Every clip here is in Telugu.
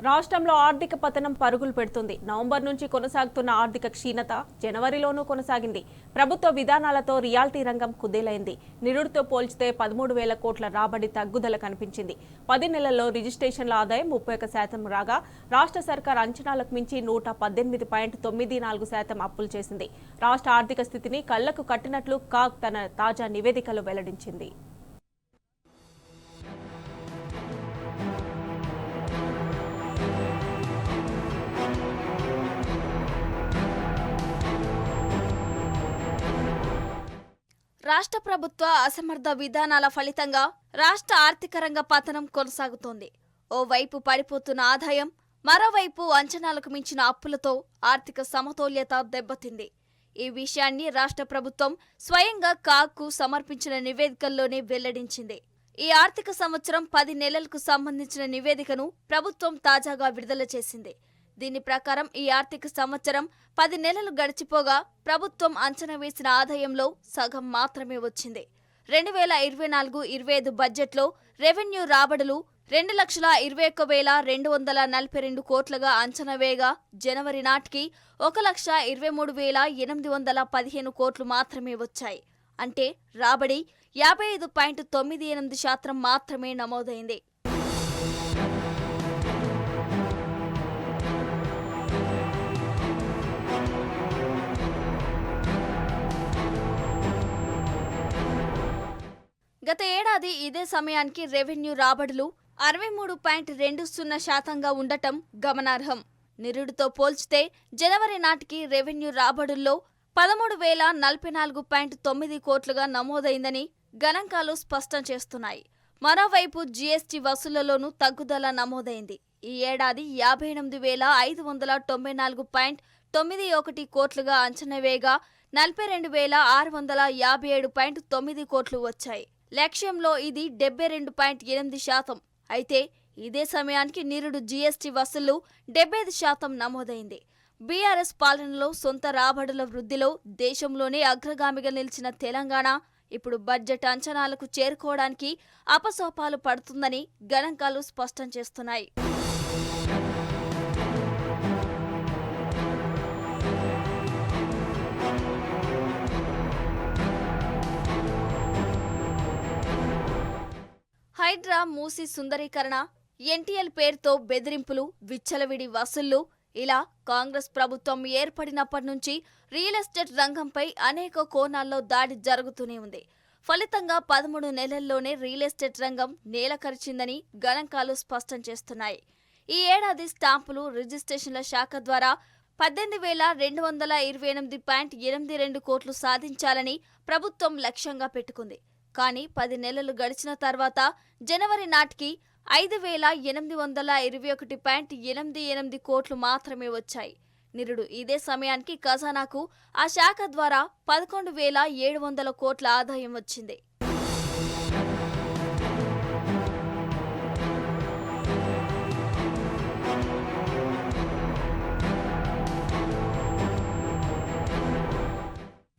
రాష్ట్రంలో ఆర్థిక పతనం పరుగులు పెడుతుంది. నవంబర్ నుంచి కొనసాగుతున్న ఆర్థిక క్షీణత జనవరిలోనూ కొనసాగింది. ప్రభుత్వ విధానాలతో రియాల్టీ రంగం కుదేలైంది. నిరుడుతో పోల్చితే 13,000 కోట్ల రాబడి తగ్గుదల కనిపించింది. 10 నెలల్లో రిజిస్ట్రేషన్ల ఆదాయం 31% రాగా రాష్ట్ర సర్కార్ అంచనాలకు మించి 118.94% అప్పులు చేసింది. రాష్ట్ర ఆర్థిక స్థితిని కళ్లకు కట్టినట్లు కాగ్ తన తాజా నివేదికలో వెల్లడించింది. రాష్ట్ర ప్రభుత్వ అసమర్థ విధానాల ఫలితంగా రాష్ట్ర ఆర్థిక రంగ పతనం కొనసాగుతోంది. ఓవైపు పడిపోతున్న ఆదాయం, మరోవైపు అంచనాలకు మించిన అప్పులతో ఆర్థిక సమతౌల్యత దెబ్బతింది. ఈ విషయాన్ని రాష్ట్ర ప్రభుత్వం స్వయంగా కాగ్కు సమర్పించిన నివేదికల్లోనే వెల్లడించింది. ఈ ఆర్థిక సంవత్సరం 10 నెలలకు సంబంధించిన నివేదికను ప్రభుత్వం తాజాగా విడుదల చేసింది. దీని ప్రకారం ఈ ఆర్థిక సంవత్సరం 10 నెలలు గడిచిపోగా ప్రభుత్వం అంచనా వేసిన ఆదాయంలో సగం మాత్రమే వచ్చింది. 2024-25 బడ్జెట్లో రెవెన్యూ రాబడులు 2,21,242 కోట్లుగా అంచనా వేయగా జనవరి నాటికి 1,23,815 కోట్లు మాత్రమే వచ్చాయి. అంటే రాబడి 55.98% మాత్రమే నమోదైంది. గత ఏడాది ఇదే సమయానికి రెవెన్యూ రాబడులు 63.20% ఉండటం గమనార్హం. నిరుడుతో పోల్చితే జనవరి నాటికి రెవెన్యూ రాబడుల్లో 13,044.9 కోట్లుగా నమోదైందని గణాంకాలు స్పష్టం చేస్తున్నాయి. మరోవైపు జీఎస్టీ వసూళ్లలోనూ తగ్గుదల నమోదైంది. ఈ ఏడాది 58,594.91 కోట్లుగా అంచనా వేయగా 42,657.9 కోట్లు వచ్చాయి. లక్ష్యంలో ఇది 72.8%. అయితే ఇదే సమయానికి నిరుడు జీఎస్టీ వసూళ్లు 75% నమోదైంది. బీఆర్ఎస్ పాలనలో సొంత రాబడుల వృద్ధిలో దేశంలోనే అగ్రగామిగా నిలిచిన తెలంగాణ ఇప్పుడు బడ్జెట్ అంచనాలకు చేరుకోవడానికి అపసోపాలు పడుతుందని గణాంకాలు స్పష్టం చేస్తున్నాయి. హైడ్రా మూసి సుందరీకరణ, ఎన్టీఎల్ పేరుతో బెదిరింపులు, విచ్చలవిడి వసూళ్లు ఇలా కాంగ్రెస్ ప్రభుత్వం ఏర్పడినప్పటి నుంచి రియల్ ఎస్టేట్ రంగంపై అనేక కోణాల్లో దాడి జరుగుతూనే ఉంది. ఫలితంగా 13 నెలల్లోనే రియల్ ఎస్టేట్ రంగం నేలకరిచిందని గణాంకాలు స్పష్టం చేస్తున్నాయి. ఈ ఏడాది స్టాంపులు, రిజిస్ట్రేషన్ల శాఖ ద్వారా 18,228.82 కోట్లు సాధించాలని ప్రభుత్వం లక్ష్యంగా పెట్టుకుంది. కానీ 10 నెలలు గడిచిన తర్వాత జనవరి నాటికి 5,821.88 కోట్లు మాత్రమే వచ్చాయి. నిరుడు ఇదే సమయానికి ఖజానాకు ఆ శాఖ ద్వారా 11,700 కోట్ల ఆదాయం వచ్చింది.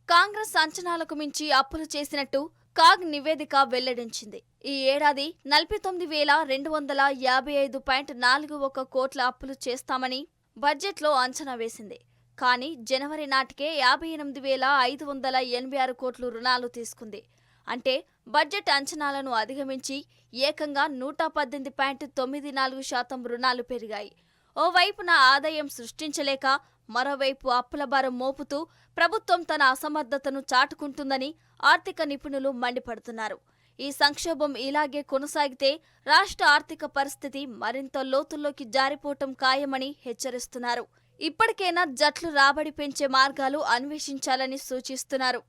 కాంగ్రెస్ అంచనాలకు మించి అప్పులు చేసినట్టు కాగ్ నివేదిక వెల్లడించింది. ఈ ఏడాది 49,255.41 కోట్ల అప్పులు చేస్తామని బడ్జెట్లో అంచనా వేసింది. కానీ జనవరి నాటికే 58,586 కోట్లు రుణాలు తీసుకుంది. అంటే బడ్జెట్ అంచనాలను అధిగమించి ఏకంగా 118.94% రుణాలు పెరిగాయి. ఓవైపున ఆదాయం సృష్టించలేక మరోవైపు అప్పుల భారం మోపుతూ ప్రభుత్వం తన అసమర్థతను చాటుకుంటుందని ఆర్థిక నిపుణులు మండిపడుతున్నారు. ఈ సంక్షోభం ఇలాగే కొనసాగితే రాష్ట్ర ఆర్థిక పరిస్థితి మరింత లోతుల్లోకి జారిపోవటం ఖాయమని హెచ్చరిస్తున్నారు. ఇప్పటికైనా జట్లు రాబడి పెంచే మార్గాలు అన్వేషించాలని సూచిస్తున్నారు.